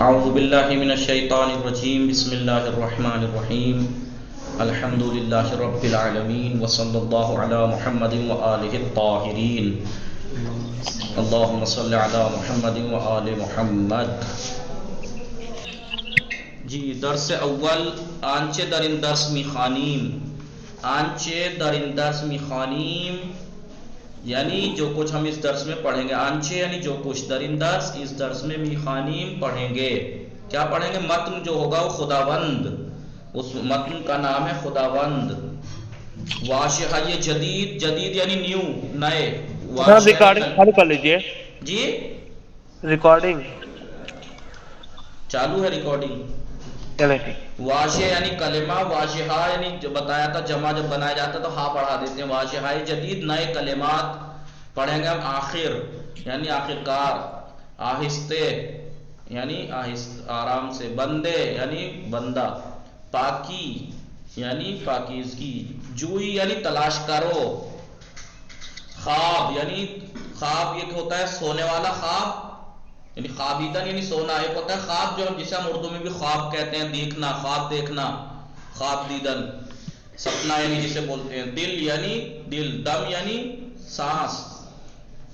اعوذ باللہ من الشیطان الرجیم بسم اللہ الرحمن الرحیم الحمد للہ رب العالمین وصلی اللہ علی محمد وآلہ الطاہرین اللہم صلی علی محمد وآل محمد. جی درس اول آنچه در این درس میخوانیم. آنچه در این درس میخوانیم یعنی جو کچھ ہم اس درس میں پڑھیں گے. آنچه یعنی جو کچھ در این درس اس درس میں میخوانیم پڑھیں گے. کیا پڑھیں گے؟ متن جو ہوگا وہ خداوند، اس متن کا نام ہے خداوند. واضح یہ جدید، جدید یعنی نیو، نئے. ریکارڈنگ چالو کر لیجئے. جی ریکارڈنگ چالو ہے، ریکارڈنگ. چلے ٹھیک. واضح یعنی کلمہ، واضحہ یعنی جو بتایا تھا جمع جب بنایا جاتا تو ہاں بڑھا دیتے ہیں. واضح جدید نئے کلمات پڑھیں گے ہم. آخر یعنی آخرکار، آہستے یعنی آرام سے، بندے یعنی بندہ، پاکی یعنی پاکیزگی، جوئی یعنی تلاش کرو، خواب یعنی خواب یہ ہوتا ہے سونے والا خواب یعنی خوابیدن یعنی سونا. ایک ہوتا ہے خواب جو جسے ہم اردو میں بھی خواب کہتے ہیں، دیکھنا، خواب دیکھنا، خواب دیدن. سپنا یعنی جسے بولتے ہیں. دل یعنی دل، دم یعنی سانس،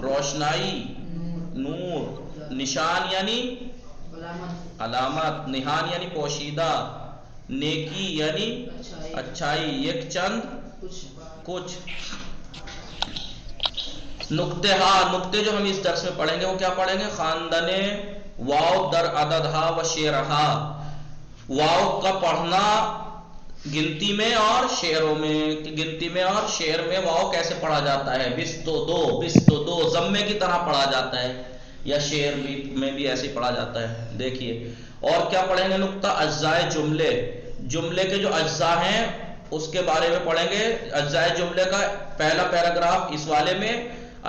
روشنائی نور، نشان یعنی علامت، نہان یعنی پوشیدہ، نیکی یعنی اچھائی، یک چند کچھ. نقطے ہاں، نقطے جو ہم اس درس میں پڑھیں گے وہ کیا پڑھیں گے؟ خواندن واو در عددہا و شعرہا. واو کا پڑھنا گنتی میں اور شعروں میں. گنتی میں اور شعر میں واو کیسے پڑھا جاتا ہے؟ بستو دو، بستو دو ضمے کی طرح پڑھا جاتا ہے، یا شعر میں بھی ایسے ہی پڑھا جاتا ہے. دیکھیے اور کیا پڑھیں گے؟ نقطہ اجزاء جملے. جملے کے جو اجزاء ہیں اس کے بارے میں پڑھیں گے. اجزاء جملے کا پہلا پیراگراف اس والے میں،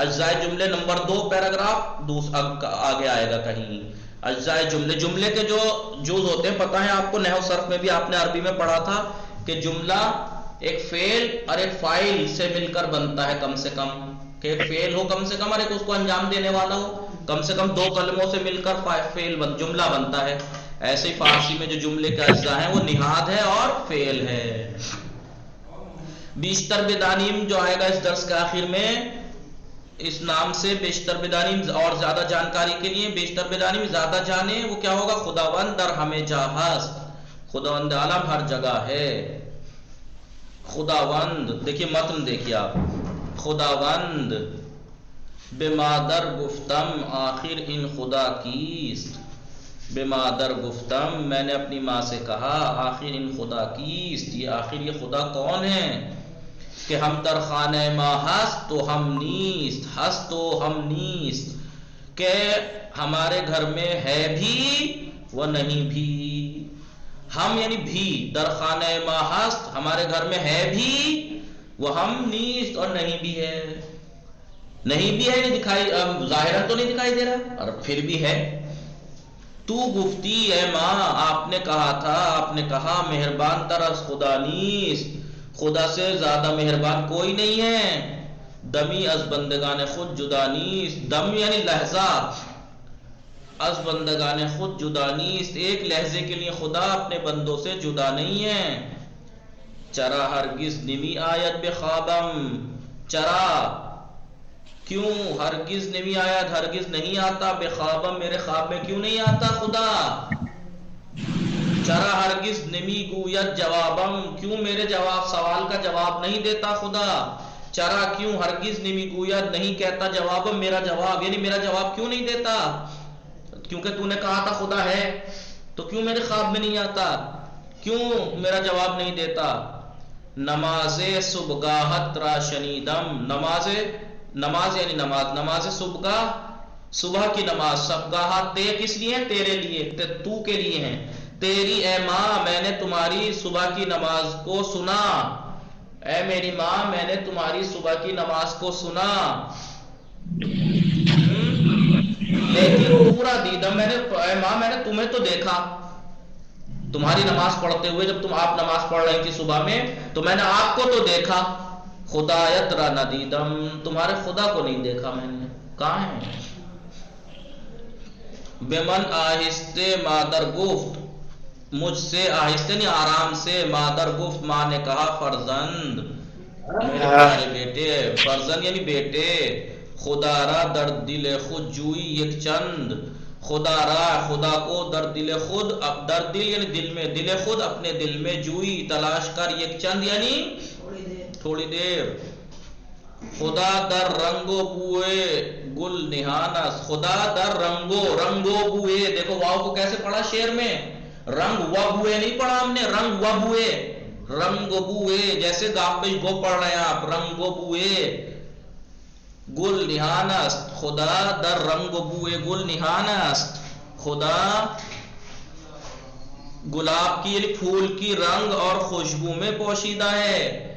اجزاء جملے نمبر 2 پیراگراف آگے آئے گا کہیں. اجزاء جملے، جملے کے جو جز ہوتے ہیں پتہ ہے آپ کو، نحو صرف میں بھی آپ نے عربی میں پڑھا تھا کہ جملہ ایک فعل اور ایک فاعل سے مل کر بنتا ہے. کم سے کم کہ ایک فعل ہو کم سے کم اور ایک اس کو انجام دینے والا ہو. کم سے کم 2 کلموں سے مل کر جملہ بنتا ہے. ایسے ہی فارسی میں جو جملے کے اجزاء ہیں وہ نہاد ہے اور فعل ہے. بیشتر بدانیم جو آئے گا اس درس کے آخر میں اس نام سے، بیشتر بدانیم اور زیادہ جانکاری کے لیے، بیشتر بدانیم زیادہ جانے، وہ کیا ہوگا؟ خداوند در ہمیں جا ہست، خداوند عالم ہر جگہ ہے. خداوند دیکھیے متن دیکھیے آپ. خداوند بے مادر گفتم آخر ان خدا کیست. بے مادر گفتم میں نے اپنی ماں سے کہا آخر ان خدا کیست، یہ آخر یہ خدا کون ہے؟ کہ ہم در خانہ ماں ہست تو ہم نیست، ہست تو ہم نیست، کہ ہمارے گھر میں ہے بھی وہ نہیں بھی. ہم یعنی بھی، در خانہ ماں ہست ہمارے گھر میں ہے بھی وہ ہم نیست اور نہیں بھی ہے. نہیں بھی ہے نہیں دکھائی، ظاہرا تو نہیں دکھائی دے رہا اور پھر بھی ہے. تو گفتی اے ماں، آپ نے کہا تھا، آپ نے کہا مہربان تر از خدا نیست، خدا سے زیادہ مہربان کوئی نہیں ہے. دمی از بندگان خود جدا نیست، دم یعنی لحظہ، از بندگان خود جدا نیست ایک لحظے کے لیے خدا اپنے بندوں سے جدا نہیں ہے. چرا ہرگز نمی آیت بخوابم، چرا کیوں، ہرگز نمی آیت ہرگز نہیں آتا، بخوابم میرے خواب میں کیوں نہیں آتا خدا. چرا ہرگز نمی گوید جوابم، کیوں میرے جواب سوال کا جواب نہیں دیتا خدا. چرا کیوں، ہرگز نمی گوید نہیں کہتا جوابم میرا جواب، یعنی میرا جواب کیوں نہیں دیتا؟ کیونکہ تو نے کہا تھا خدا ہے تو کیوں میرے خواب میں نہیں آتا، کیوں میرا جواب نہیں دیتا. نماز صبحگاہت را شنیدم، نماز یعنی نماز صبحگاہ، صبح کی نماز. صبحگاہت تے کس لیے؟ تیرے لیے، تو کے لیے ہیں. تیری اے ماں میں نے تمہاری صبح کی نماز کو سنا، اے میری ماں میں نے تمہاری صبح کی نماز کو سنا. لیکن پورا دیدم، میں نے اے ماں میں نے تمہیں تو دیکھا تمہاری نماز پڑھتے ہوئے، جب آپ نماز پڑھ رہی تھی صبح میں تو میں نے آپ کو تو دیکھا. خدایت را ندیدم، تمہارے خدا کو نہیں دیکھا میں نے. کہاں ہے؟ بمن آہستے مادر گفت، مجھ سے آہستہ نہیں آرام سے، مادر گفت ماں نے کہا فرزند میرے پیارے بیٹے، فرزند یعنی بیٹے، خدا را در دل خود جوئی یک چند، خدا را خدا کو در دل خود، در دل یعنی دل میں، دل خود اپنے دل میں، جوئی تلاش کر، یک چند یعنی تھوڑی دیر، خدا در رنگو بوئے گل نہانس، خدا در رنگو بوئے، دیکھو واو کو کیسے پڑھا شعر میں، رنگ و بوئے نہیں پڑھا ہم نے، رنگ و بوئے، رنگ بوئے جیسے داپش گو پڑھ رہے ہیں آپ، رنگ بوئے گل نہانست، خدا در رنگ بوئے گل نہانست، خدا گلاب کی یعنی پھول کی رنگ اور خوشبو میں پوشیدہ ہے،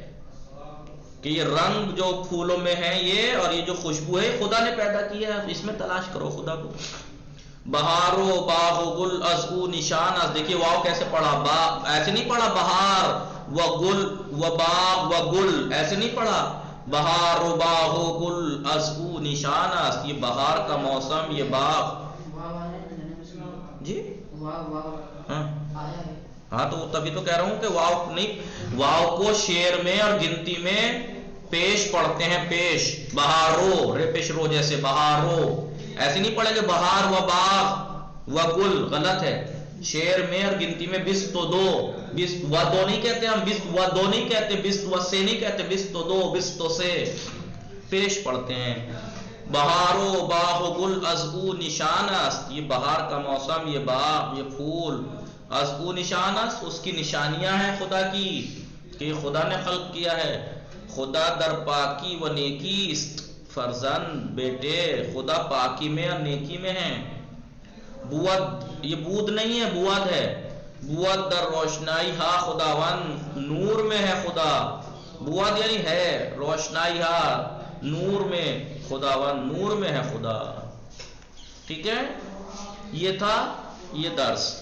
کہ یہ رنگ جو پھولوں میں ہے یہ، اور یہ جو خوشبو ہے خدا نے پیدا کی ہے، اس میں تلاش کرو خدا کو۔ بہارو باغ و گل از او نشان از، دیکھیے واو کیسے پڑھا، با ایسے نہیں پڑھا بہار و گل و باغ و گل، ایسے نہیں پڑھا، بہار و باغ و گل از او نشان است، یہ بہار کا موسم، یہ باغ، جی ہاں تو تبھی تو کہہ رہا ہوں کہ واو نہیں، واو کو شعر میں اور گنتی میں پیش پڑھتے ہیں، پیش، بہارو رے پیش رو جیسے، بہارو ایسے نہیں پڑھیں گے، بہار و باغ و گل، غلط ہے، شعر میں اور گنتی میں بست و دو، بست و دو نہیں کہتے ہم، بست و دو نہیں کہتے، بست و سے نہیں کہتے، بست و دو، بست و سے پیش پڑھتے ہیں۔ بہارو باغ و گل از او نشان است، یہ بہار کا موسم، یہ باغ، یہ پھول، از او نشان است، اس کی نشانیاں ہیں خدا کی، کہ خدا نے خلق کیا ہے، خدا در پاکی و نیکی است، فرزند بیٹے خدا پاکی میں اور نیکی میں ہیں، بود یہ بود نہیں ہے، بود ہے، بود در روشنائی ہا خداوند، نور میں ہے خدا، بود یعنی ہے، روشنائی ہا نور میں، خداوند نور میں ہے خدا، ٹھیک ہے، یہ تھا یہ درس۔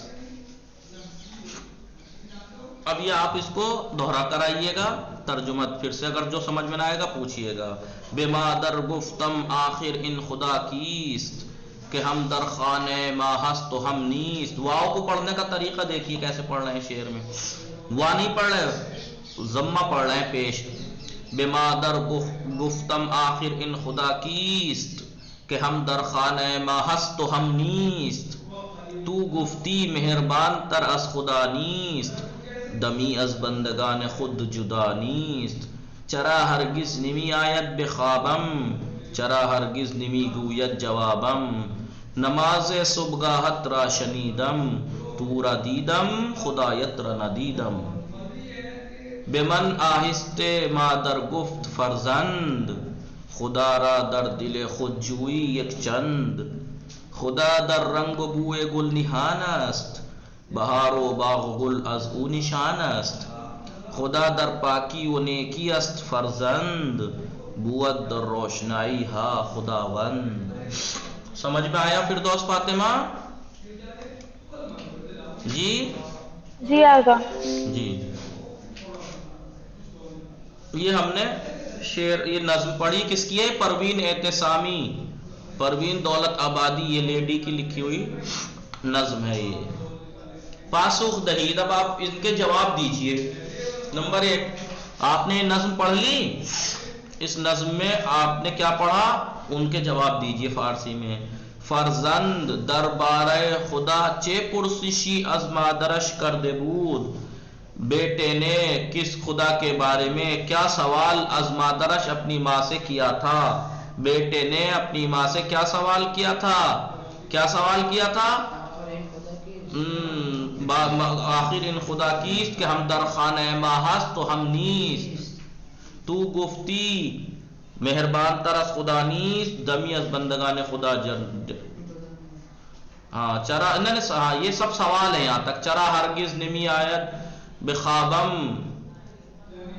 اب یہ آپ اس کو دہرا کر آئیے گا، ترجمہ پھر سے اگر جو سمجھ میں نہ آئے گا پوچھئے گا۔ بما در گفتم آخر ان خدا کیست، کہ ہم در خانہ ما ہست تو ہم نیست، واو کو پڑھنے کا طریقہ دیکھیے کیسے پڑھ رہے ہیں شعر میں، وا نہیں پڑھ رہے، ضمہ پڑھ رہے ہیں پیش، بما در گفتم آخر ان خدا کیست، کہ ہم در خانہ ما ہست تو ہم نیست، تو گفتی مہربان تر از خدا نیست، دمی از بندگان خود جدا نیست، چرا ہرگز نمی آید بخوابم، چرا ہرگز نمی گوید جوابم، نماز صبحگاہت را شنیدم، تو را دیدم خدایت را ندیدم، بمن آہستے مادر گفت فرزند، خدا را در دل خود جوئی یک چند، خدا در رنگ و بوئے گل نہان است، بہار و باغ و گل از او نشان است، خدا در پاکی و نیکی است فرزند، بود در روشنائی ہا خداوند۔ سمجھ میں آیا فردوس فاطمہ؟ جی آگا جی یہ ہم نے شعر، یہ نظم پڑھی کس کی ہے؟ پروین اعتصامی، پروین دولت آبادی، یہ لیڈی کی لکھی ہوئی نظم ہے یہ۔ پاسخ دہید، اب آپ ان کے جواب دیجئے۔ نمبر 1، آپ نے نظم پڑھ لی، اس نظم میں آپ نے کیا پڑھا، ان کے جواب دیجئے فارسی میں۔ فرزند دربار خدا چے پرسشی از مادرش کرده بود، بیٹے نے کس خدا کے بارے میں کیا سوال از مادرش اپنی ماں سے کیا تھا، بیٹے نے اپنی ماں سے کیا سوال کیا تھا، کیا سوال کیا تھا، آخر ان خدا کیست، کہ ہم در خانہ ما ہست تو ہم نیست، تو گفتی مہربان تر از خدا نیست، دمی از بندگان خدا چرا، یہ سب سوال ہیں یہاں تک، چرا ہرگز نمی آید بخوابم،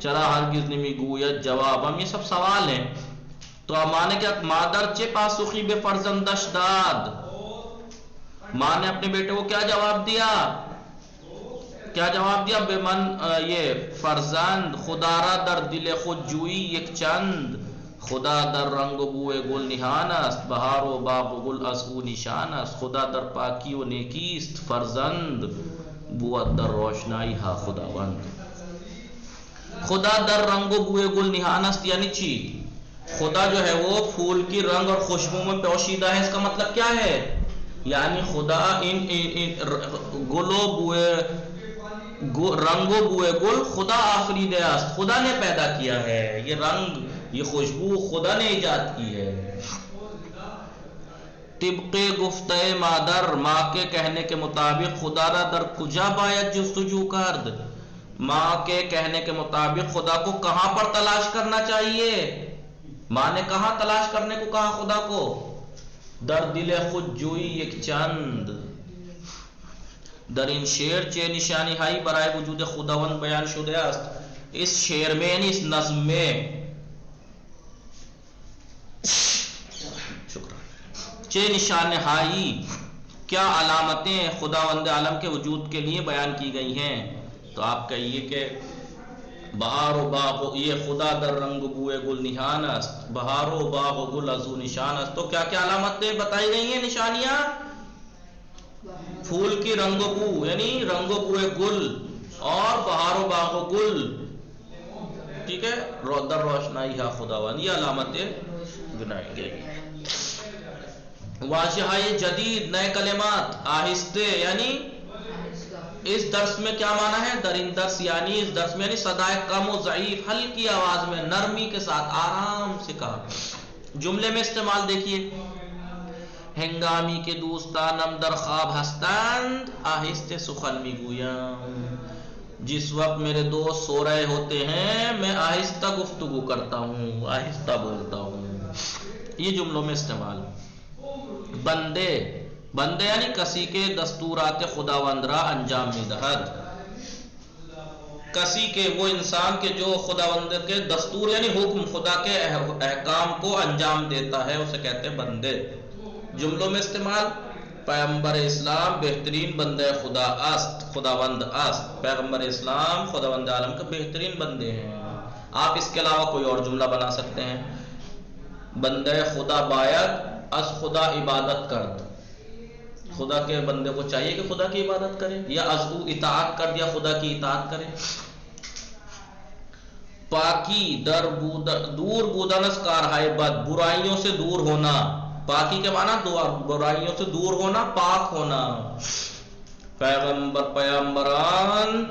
چرا ہرگز نمی گوید جوابم، یہ سب سوال ہیں۔ تو مانے کیا، مادر چے پاسخی بے فرزندش داد، ماں نے اپنے بیٹے کو کیا جواب دیا، کیا جواب دیا، بے من یہ فرزند خدا را در دل خود جوئی یک چند، خدا در رنگ و بوئے گل نہان است، بہار و باغ و گل از او نشان است. خدا در پاکی و نیکی است فرزند، بود در روشنائی ہا خداوند. خدا در رنگ و بوئے گل نہان است یعنی چی؟ خدا جو ہے وہ پھول کی رنگ اور خوشبو میں پوشیدہ ہے. اس کا مطلب کیا ہے؟ یعنی خدا ان گل و بوئے رنگ و بوئے گل خدا آفریدہ است، خدا نے پیدا کیا ہے. یہ رنگ یہ خوشبو خدا نے ایجاد کی ہے. طبق گفتہ مادر، ماں کے کہنے کے مطابق خدا را در کجا باید جستجو کرد. ماں کے کہنے کے مطابق خدا کو کہاں پر تلاش کرنا چاہیے؟ ماں نے کہاں تلاش کرنے کو کہا خدا کو؟ در دل خود جوئی یک چند. در این شعر چه نشانی ہائی برائے وجود خداوند بیان شده است. اس شعر میں یعنی اس نظم میں چه نشانی ہائی کیا علامتیں خداوند عالم کے وجود کے لیے بیان کی گئی ہیں؟ تو آپ کہیے کہ بہار و باغ، یہ خدا در رنگ بوئے گل نہان است، بہار و باغ و گل ازو نشان است. تو کیا کیا علامتیں بتائی گئی ہیں، نشانیاں؟ پھول کی رنگ و بو یعنی رنگ و بوئے گل، اور بہار و باغ و گل، ٹھیک ہے، در روشنائی ہا خداوند، یہ علامتیں گنائی گئی. واضح جدید، نئے کلمات، آہستہ یعنی اس درس میں کیا معنی ہے؟ در ان درس یعنی اس درس میں یعنی صدائے کم و ضعیف، ہلکی آواز میں نرمی کے ساتھ آرام سے کہا. جملے میں استعمال دیکھیے، ہنگامی کے دوستانم در خواب ہستند، آہستہ سخن می گویم. جس وقت میرے دوست سو رہے ہوتے ہیں میں آہستہ گفتگو کرتا ہوں، آہستہ بولتا ہوں. یہ جملوں میں استعمال. بندے، بندے یعنی کسی کے دستورات خداوند را انجام می دہد. کسی کے، وہ انسان کے جو خداوند کے دستور یعنی حکم، خدا کے احکام کو انجام دیتا ہے، اسے کہتے ہیں بندے. جملوں میں استعمال، پیغمبر اسلام بہترین بندے خدا است، خداوند است. پیغمبر اسلام خداوند عالم کے بہترین بندے ہیں. آپ اس کے علاوہ کوئی اور جملہ بنا سکتے ہیں. بندے خدا باید از خدا عبادت کرد، خدا کے بندے کو چاہیے کہ خدا کی عبادت کرے، یا از او اطاعت کر دیا، خدا کی اطاعت کرے. پاکی در دور بودن از کارہائے بد، برائیوں سے دور ہونا. پاکی کے معنی برائیوں سے دور ہونا، پاک ہونا. پیغمبران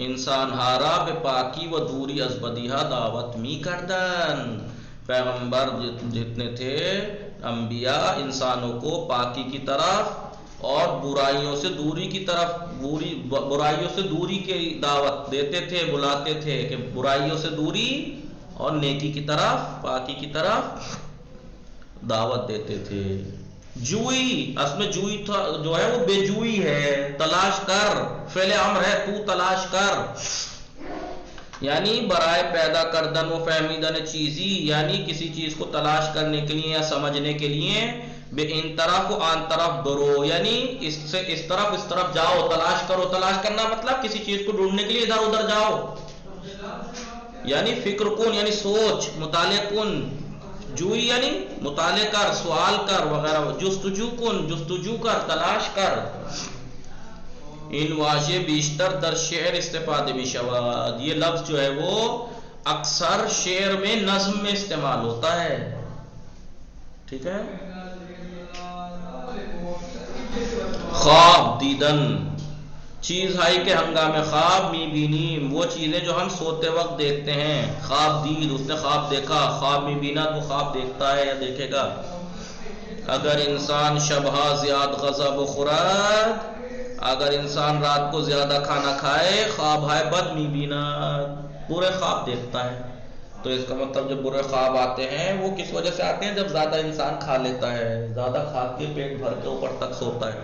انسان ہارا بے پاکی و دوری از بدیہا دعوت می کردن. پیغمبر جتنے تھے انبیاء انسانوں کو پاکی کی طرف اور برائیوں سے دوری کی طرف، برائیوں سے دوری کی دعوت دیتے تھے، بلاتے تھے کہ برائیوں سے دوری اور نیکی کی طرف، پاکی کی طرف دعوت دیتے تھے. جوئی، اصل میں جوئی جو ہے وہ بے جوئی ہے، تلاش کر، فعل امر ہے، تو تلاش کر. یعنی برائے پیدا کردن و فہمیدن چیزی، یعنی کسی چیز کو تلاش کرنے کے لیے یا سمجھنے کے لیے، بے ان طرف و آن طرف برو، یعنی اس سے اس طرف جاؤ، تلاش کرو. تلاش کرنا مطلب کسی چیز کو ڈھونڈنے کے لیے ادھر ادھر جاؤ، یعنی فکر کن یعنی سوچ، مطالعہ کن. جوئی یعنی مطالعہ کر، سوال کر وغیرہ. جستجو کن، جستجو کر، تلاش کر. ان واضح بیشتر در شعر استفادہ بھی شود. یہ لفظ جو ہے وہ اکثر شعر میں نظم میں استعمال ہوتا ہے، ٹھیک ہے. خواب دیدن، چیز ہائی کے ہنگام خواب می بینیم، وہ چیزیں جو ہم سوتے وقت دیکھتے ہیں. خواب دید، اس نے خواب دیکھا. خواب می بینا تو خواب دیکھتا ہے یا دیکھے گا. اگر انسان شبہ زیاد غذا بخورد، اگر انسان رات کو زیادہ کھانا کھائے، خواب ہے بد می بینا، برے خواب دیکھتا ہے. تو اس کا مطلب جو برے خواب آتے ہیں وہ کس وجہ سے آتے ہیں؟ جب زیادہ انسان کھا لیتا ہے، زیادہ کھا کے پیٹ بھر کے اوپر تک سوتا ہے.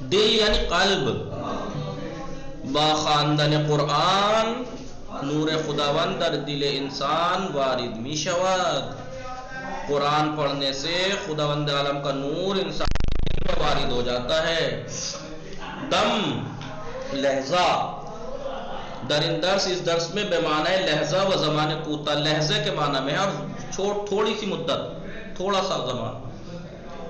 دل یعنی قلب، با خواندن قرآن نور خداوند در دل انسان وارد می شود. قرآن پڑھنے سے خداوند عالم کا نور انسان میں وارد ہو جاتا ہے. دم، لہجہ، درندرس اس درس میں بے معنی لہجہ و زمان کوتا، لہجے کے معنی میں اور تھوڑی سی مدت، تھوڑا سا زمان.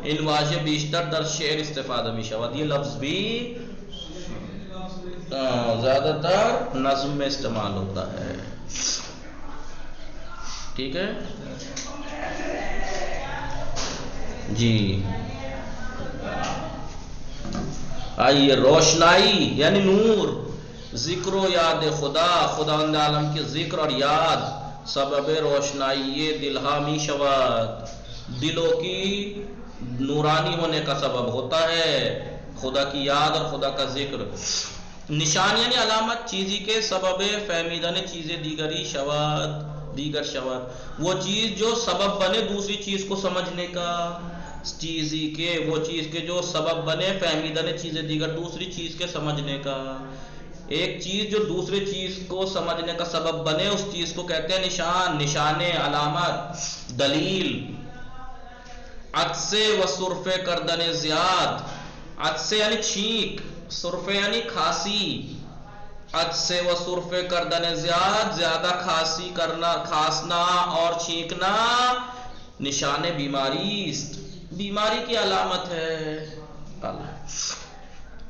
ان واجہ بیشتر در شعر استفادہ می شود، یہ لفظ بھی زیادہ تر نظم میں استعمال ہوتا ہے. ٹھیک ہے جی. آئیے روشنائی یعنی نور، ذکر و یاد خدا، خداوند عالم کے ذکر اور یاد سبب روشنائی یہ دلہا می شود، دلوں کی نورانی ہونے کا سبب ہوتا ہے خدا کی یاد اور خدا کا ذکر. نشان یعنی علامت، چیزی کے سبب فہمیدن چیزیں دیگری دیگر شود، وہ چیز جو سبب بنے دوسری چیز کو سمجھنے کا، چیزی کے وہ چیز کے جو سبب بنے فہمیدن چیزیں دیگر دوسری چیز کے سمجھنے کا. ایک چیز جو دوسری چیز کو سمجھنے کا سبب بنے اس چیز کو کہتے ہیں نشان، نشانے، علامت، دلیل. عطسے و سرفے کردن زیاد، عطسے یعنی چھینک، سرفے یعنی کھانسی. عطسے و سرفے کردن زیاد، زیادہ کھانسی کرنا، کھانسنا اور چھینکنا نشان بیماری است، بیماری کی علامت ہے.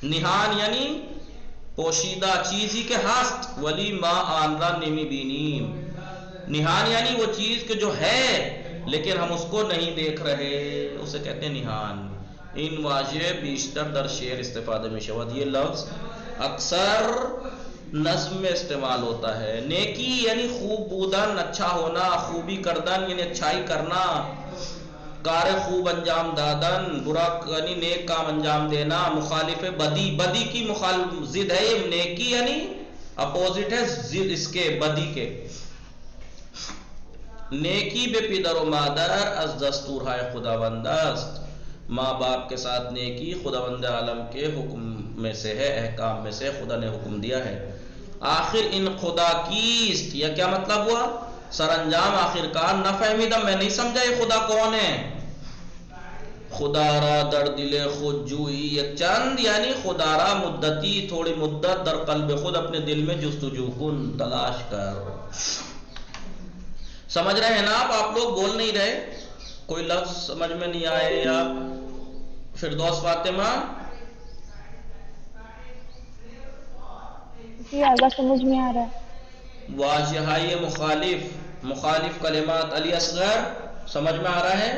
نہان یعنی پوشیدہ، چیزی کے ہست ولی ما آن را نمی بینیم. نہان یعنی وہ چیز کے جو ہے لیکن ہم اس کو نہیں دیکھ رہے، اسے کہتے ہیں نہان. ان واجہ بیشتر در شعر استفادہ میں شود، یہ لفظ اکثر نظم میں استعمال ہوتا ہے. نیکی یعنی خوب بودن، اچھا ہونا، خوبی کردن یعنی اچھائی کرنا، کار خوب انجام دادن، برا یعنی نیک کام انجام دینا. مخالف بدی، بدی کی مخالف ضد ہے یہ، نیکی یعنی اپوزٹ ہے ضد اس کے، بدی کے. نیکی بے پدر و مادر از دستور ہے خداوند است، ماں باپ کے ساتھ نیکی خداوند عالم کے حکم میں سے ہے، احکام میں سے خدا نے حکم دیا ہے. آخر ان خدا کیست، یہ کیا مطلب ہوا؟ سر انجام، آخر کار. نہ فہمیدم، میں نہیں سمجھا یہ خدا کون ہے. خدا را در دل خود جوئی یک چند، یعنی خدا را مدتی تھوڑی مدت در قلب خود اپنے دل میں جستجو کن، تلاش کر. سمجھ رہے ہیں نا آپ لوگ بول نہیں رہے؟ کوئی لفظ سمجھ میں نہیں آئے یا فردوس فاطمہ؟ جی آگا سمجھ میں آ رہا ہے. واجہائی مخالف، مخالف کلمات. علی اصغر سمجھ میں آ رہا ہے؟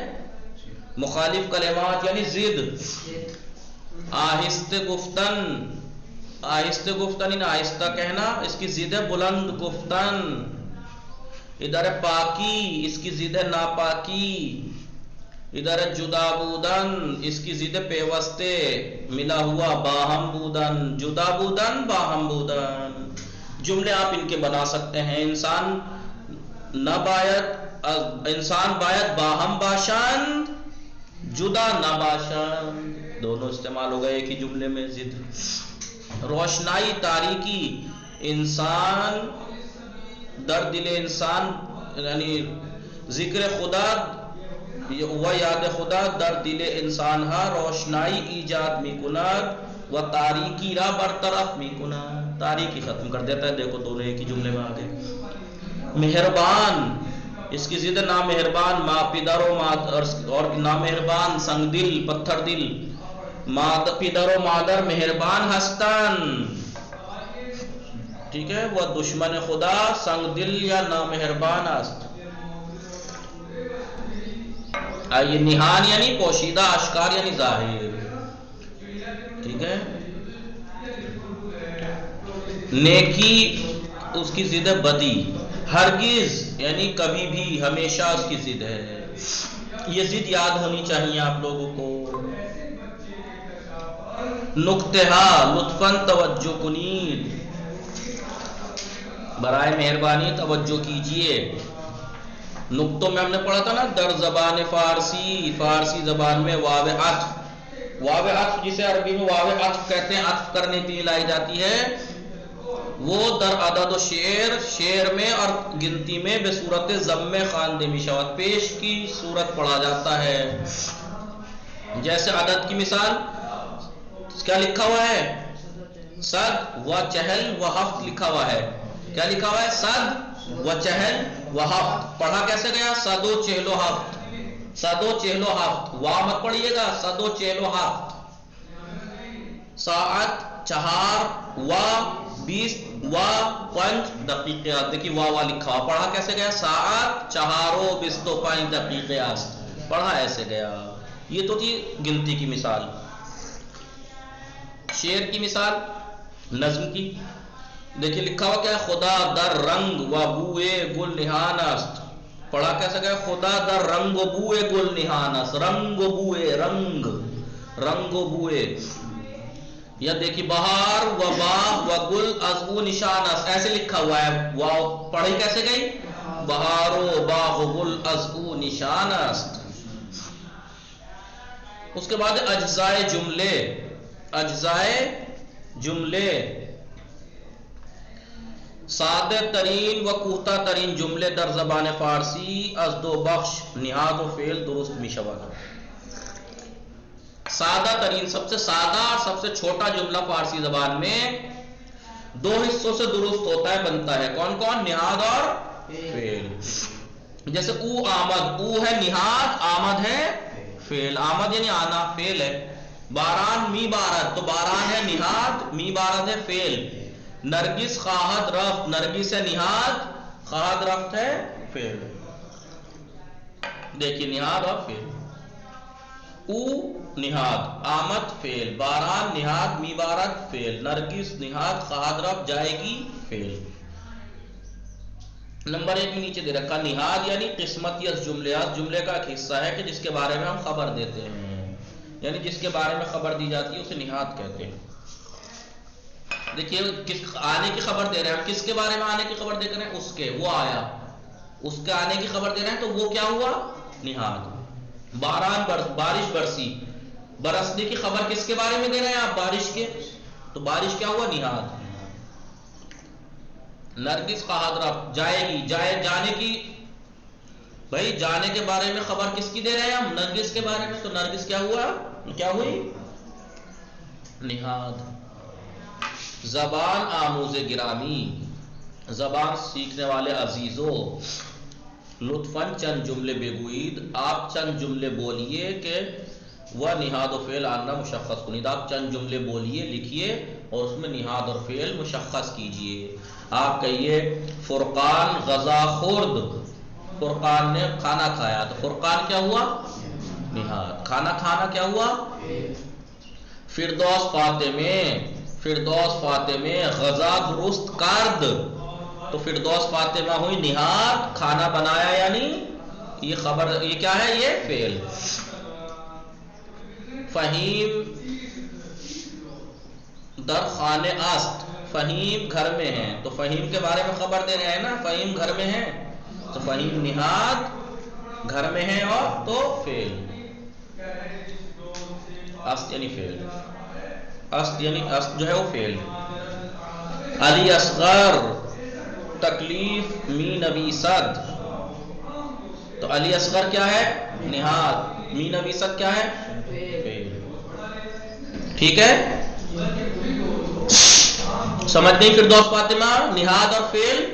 مخالف کلمات یعنی ضد. آہستہ گفتن، آہستہ گفتن یعنی آہستہ کہنا، اس کی ضد ہے بلند گفتن. ادھر ہے پاکی، اس کی ضد ہے ناپاکی. ادھر ہے جدا بودن، اس کی ضد ہے پیوستے ملا ہوا. باہم بودن، جدا بودن، باہم بودن. جملے آپ ان کے بنا سکتے ہیں. انسان نہ باید، انسان باید باہم باشند، جدا نہ باشند، دونوں استعمال ہو گئے ایک ہی جملے میں. ضد روشنائی، تاریکی. انسان در دل انسان یعنی ذکر خدا و یاد خدا در دل انسان ہا روشنائی ایجاد می کند و تاریکی را برطرف می کند. تاریکی ختم کر دیتا ہے. دیکھو دونوں ایک ہی جملے میں آ گئے. مہربان، اس کی ضد نامہربان، ماں پدر و مادر، اور نامہربان سنگ دل، پتھر دل. پدر و مادر مہربان ہستن، ٹھیک ہے. وہ دشمن خدا سنگ دل یا نامہربان است. آئیے نہان یعنی پوشیدہ، اشکار یعنی ظاہر، ٹھیک ہے. نیکی اس کی ضد ہے بدی. ہرگز یعنی کبھی بھی، ہمیشہ اس کی ضد ہے. یہ ضد یاد ہونی چاہیے آپ لوگوں کو. نکتہا لطفاً توجہ کنید، برائے مہربانی توجہ کیجئے. نقطوں میں ہم نے پڑھا تھا نا، در زبان فارسی، فارسی زبان میں واو عطف، واو عطف جسے عربی میں واو عطف کہتے ہیں، عطف کرنے کے لیے لائی جاتی ہے، وہ در عدد و شعر، شعر میں اور گنتی میں بے صورت ضم خواندہ می شود، پیش کی صورت پڑھا جاتا ہے. جیسے عدد کی مثال کیا لکھا ہوا ہے؟ صد و چہل و ہفت لکھا ہوا ہے. کیا لکھا ہوا ہے؟ صد و چہل و ہفت. پڑھا کیسے گیا؟ صد و چہل و ہفت. صد و چہل و ہفت. وا مت پڑھیے گا. صد و چہل و ہفت. ساعت چہار و 20 و 5 دقیقے. دیکھیے وا لکھا ہوا. پڑھا کیسے گیا؟ ساعت چہار و 25 دقیقے است. پڑھا ایسے گیا. یہ تو تھی گنتی کی مثال. شعر کی مثال نظم کی. دیکھیے لکھا ہوا کیا ہے؟ خدا در رنگ و بوئے گل نہان است. پڑھا کیسے گیا؟ خدا در رنگ و بوئے گل نہان است. رنگ و بوئے، رنگ و بوئے. یا دیکھیے بہار و باغ و گل از او نشان است. ایسے لکھا ہوا ہے. واو پڑھی کیسے گئی؟ بہار و باغ و گل از او نشان است. اس کے بعد اجزائے جملے. اجزائے جملے سادہ ترین و کوتاہ ترین جملے در زبان فارسی از دو بخش نہاد و فعل درست می شود. سادہ ترین، سب سے سادہ اور سب سے چھوٹا جملہ فارسی زبان میں دو حصوں سے درست ہوتا ہے، بنتا ہے. کون کون؟ نہاد اور فعل. جیسے او آمد. او ہے نہاد، آمد ہے فعل. آمد یعنی آنا، فعل ہے. باران می بارد، تو باران ہے نہاد، می بارد ہے فعل. نرگس خواہد رفت، نرگس ہے نہاد، خواہد رفت ہے فعل. دیکھیے نہاد اور فعل. او نہاد، آمد فعل، باران نہاد، می بارد فعل، نرگس نہاد، خواہد رفت جائے گی فعل. نمبر 1 میں نیچے دے رکھا نہاد یعنی قسمت یا جملات. جملے کا ایک حصہ ہے کہ جس کے بارے میں ہم خبر دیتے ہیں، یعنی جس کے بارے میں خبر دی جاتی ہے اسے نہاد کہتے ہیں. دیکھیے کس آنے کی خبر دے رہے ہیں ہم. کس کے بارے میں آنے کی خبر دے رہے ہیں؟ اس کے، وہ آیا. اس کے آنے کی خبر دے رہے ہیں تو وہ کیا ہوا؟ نہاد. باران بارش برسی، برسنے کی خبر کس کے بارے میں دے رہے ہیں آپ؟ بارش کے، تو بارش کیا ہوا؟ نہاد. نرگس خواہد رفت، جائے گی، جانے کی، بھائی جانے کے بارے میں خبر کس کی دے رہے ہیں ہم؟ نرگس کے بارے میں. تو نرگس کیا ہوا؟ کیا ہوئی؟ نہاد. زبان آموز گرامی، زبان سیکھنے والے عزیزو، لطفاً چند جملے بگوئید. آپ چند جملے بولیے کہ وہ نہاد و فعل آنا مشخص کنید. آپ چند جملے بولیے، لکھیے اور اس میں نہاد اور فعل مشخص کیجئے. آپ کہیے فرقان غذا خورد. فرقان نے کھانا کھایا، تو فرقان کیا ہوا؟ نہاد. کھانا کھانا کیا ہوا؟ فردوس فاطمے غذا درست کرد. تو فردوس فاطمہ ہوئی نہاد، کھانا بنایا یعنی یہ خبر، یہ کیا ہے؟ یہ فعل. فہیم در خانے است. فہیم گھر میں ہیں، تو فہیم کے بارے میں خبر دے رہے ہیں نا، فہیم گھر میں ہیں، تو فہیم نہاد، گھر میں ہیں اور تو فعل. است یعنی فعل، است یعنی است جو ہے وہ فعل. علی اصغر تکلیف می نویسد. تو علی اصغر کیا ہے؟ نہاد. می نویسد کیا ہے؟ فعل. ٹھیک ہے، سمجھ نہیں فردوس فاطمہ نہاد اور فعل؟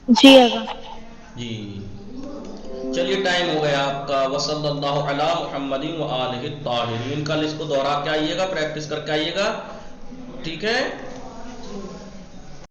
جی آقا. جی چلیے ٹائم ہو گیا آپ کا. وصلی اللہ علی محمد و آلہ الطاہرین. کل اس کو دوہرا کے آئیے گا، پریکٹس کر کے آئیے گا. ٹھیک ہے.